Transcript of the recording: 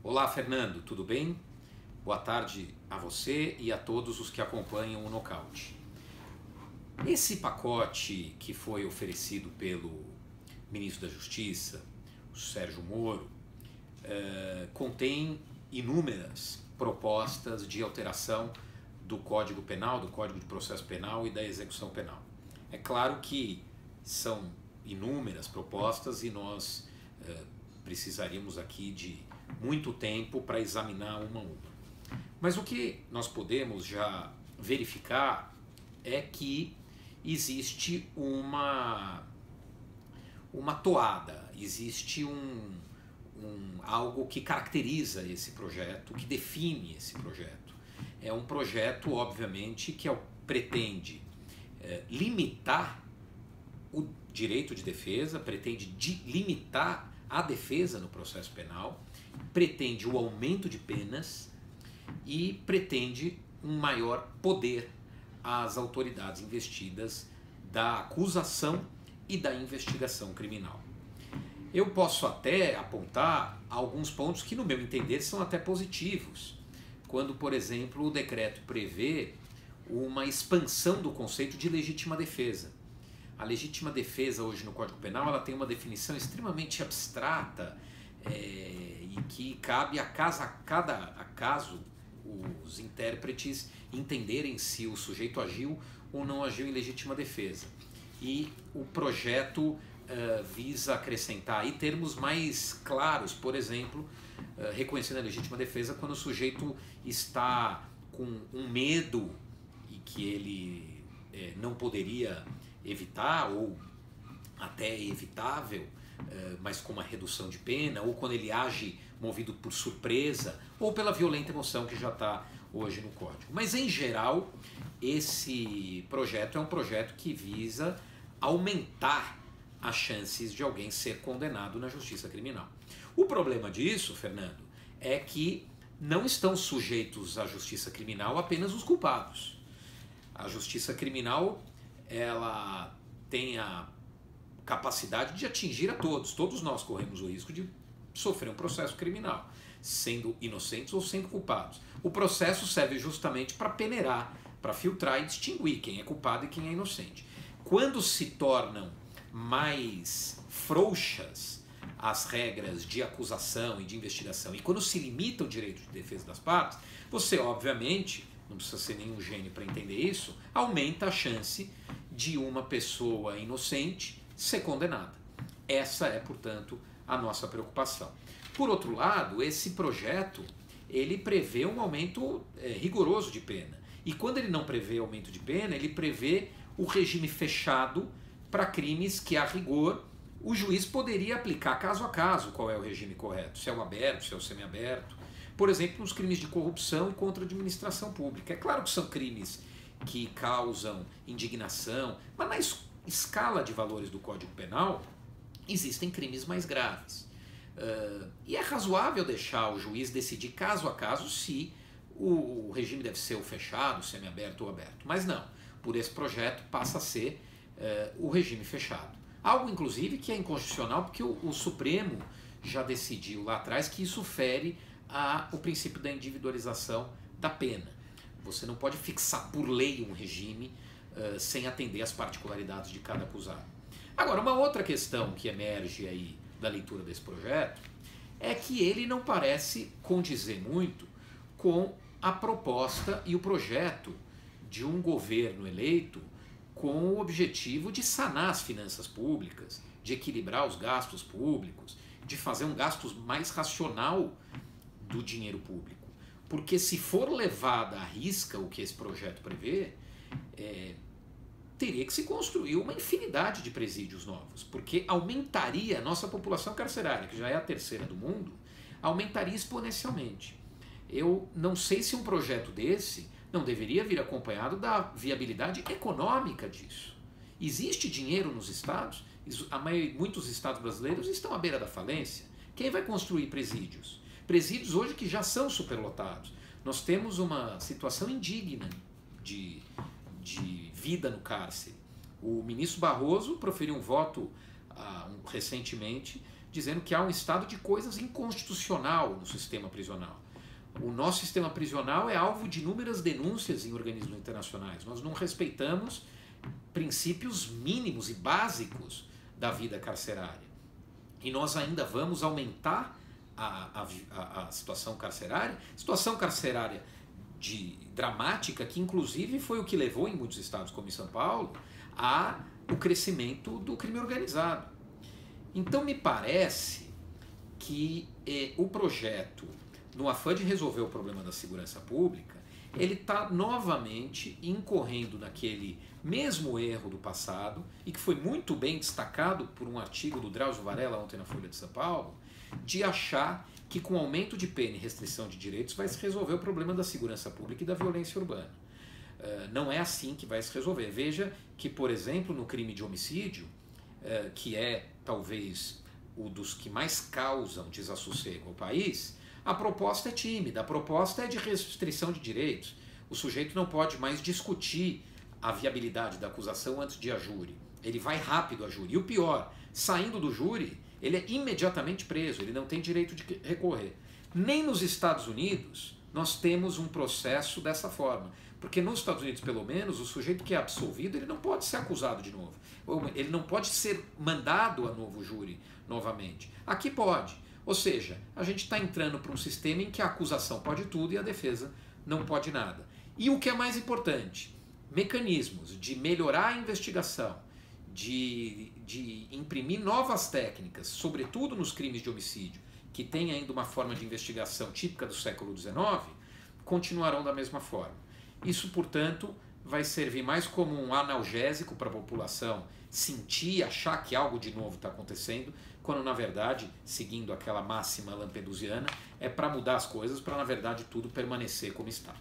Olá, Fernando, tudo bem? Boa tarde a você e a todos os que acompanham o Nocaute. Esse pacote que foi oferecido pelo ministro da Justiça, o Sérgio Moro, contém inúmeras propostas de alteração do Código Penal, do Código de Processo Penal e da execução penal. É claro que são inúmeras propostas e nós precisaríamos aqui de muito tempo para examinar uma a uma. Mas o que nós podemos já verificar é que existe uma toada, existe algo que caracteriza esse projeto, que define esse projeto. É um projeto, obviamente, que pretende limitar o direito de defesa, pretende limitar a defesa no processo penal, pretende o aumento de penas e pretende um maior poder às autoridades investidas da acusação e da investigação criminal. Eu posso até apontar alguns pontos que, no meu entender, são até positivos, quando, por exemplo, o decreto prevê uma expansão do conceito de legítima defesa. A legítima defesa hoje no Código Penal ela tem uma definição extremamente abstrata e que cabe a caso os intérpretes entenderem se o sujeito agiu ou não agiu em legítima defesa. E o projeto visa acrescentar aí termos mais claros, por exemplo, reconhecendo a legítima defesa quando o sujeito está com um medo e que ele não poderia evitar ou até é evitável, mas com uma redução de pena, ou quando ele age movido por surpresa ou pela violenta emoção que já está hoje no Código. Mas em geral, esse projeto é um projeto que visa aumentar as chances de alguém ser condenado na justiça criminal. O problema disso, Fernando, é que não estão sujeitos à justiça criminal apenas os culpados. A justiça criminal ela tem a capacidade de atingir a todos. Todos nós corremos o risco de sofrer um processo criminal, sendo inocentes ou sendo culpados. O processo serve justamente para peneirar, para filtrar e distinguir quem é culpado e quem é inocente. Quando se tornam mais frouxas as regras de acusação e de investigação, e quando se limita o direito de defesa das partes, você obviamente, não precisa ser nenhum gênio para entender isso, aumenta a chance de uma pessoa inocente ser condenada. Essa é, portanto, a nossa preocupação. Por outro lado, esse projeto ele prevê um aumento rigoroso de pena. E quando ele não prevê aumento de pena, ele prevê o regime fechado para crimes que, a rigor, o juiz poderia aplicar caso a caso qual é o regime correto, se é o aberto, se é o semiaberto. Por exemplo, nos crimes de corrupção e contra a administração pública. É claro que são crimes que causam indignação, mas na escala de valores do Código Penal existem crimes mais graves. E é razoável deixar o juiz decidir caso a caso se o regime deve ser o fechado, o semiaberto ou aberto. Mas não, por esse projeto passa a ser o regime fechado. Algo, inclusive, que é inconstitucional porque o Supremo já decidiu lá atrás que isso fere o princípio da individualização da pena. Você não pode fixar por lei um regime sem atender às particularidades de cada acusado. Agora, uma outra questão que emerge aí da leitura desse projeto é que ele não parece condizer muito com a proposta e o projeto de um governo eleito com o objetivo de sanar as finanças públicas, de equilibrar os gastos públicos, de fazer um gasto mais racional do dinheiro público. Porque se for levado à risca o que esse projeto prevê, teria que se construir uma infinidade de presídios novos, porque aumentaria a nossa população carcerária, que já é a terceira do mundo, aumentaria exponencialmente. Eu não sei se um projeto desse não deveria vir acompanhado da viabilidade econômica disso. Existe dinheiro nos estados, muitos estados brasileiros estão à beira da falência. Quem vai construir presídios? Presídios hoje que já são superlotados. Nós temos uma situação indigna de vida no cárcere. O ministro Barroso proferiu um voto recentemente dizendo que há um estado de coisas inconstitucional no sistema prisional. O nosso sistema prisional é alvo de inúmeras denúncias em organismos internacionais. Nós não respeitamos princípios mínimos e básicos da vida carcerária. E nós ainda vamos aumentar a situação carcerária dramática, que inclusive foi o que levou em muitos estados, como em São Paulo, ao crescimento do crime organizado. Então me parece que o projeto, no afã de resolver o problema da segurança pública, ele está novamente incorrendo naquele mesmo erro do passado, e que foi muito bem destacado por um artigo do Drauzio Varela ontem na Folha de São Paulo, de achar que com aumento de pena e restrição de direitos vai se resolver o problema da segurança pública e da violência urbana. Não é assim que vai se resolver. Veja que, por exemplo, no crime de homicídio, que é talvez o dos que mais causam desassossego ao país, a proposta é tímida, a proposta é de restrição de direitos. O sujeito não pode mais discutir a viabilidade da acusação antes de ir a júri. Ele vai rápido a júri. E o pior, saindo do júri, ele é imediatamente preso, ele não tem direito de recorrer. Nem nos Estados Unidos nós temos um processo dessa forma. Porque nos Estados Unidos, pelo menos, o sujeito que é absolvido, ele não pode ser acusado de novo. Ele não pode ser mandado a novo júri novamente. Aqui pode. Ou seja, a gente está entrando para um sistema em que a acusação pode tudo e a defesa não pode nada. E o que é mais importante, mecanismos de melhorar a investigação, de imprimir novas técnicas, sobretudo nos crimes de homicídio, que tem ainda uma forma de investigação típica do século XIX, continuarão da mesma forma. Isso, portanto, vai servir mais como um analgésico para a população sentir, achar que algo de novo está acontecendo, quando na verdade, seguindo aquela máxima lampedusiana, é para mudar as coisas, para na verdade tudo permanecer como está.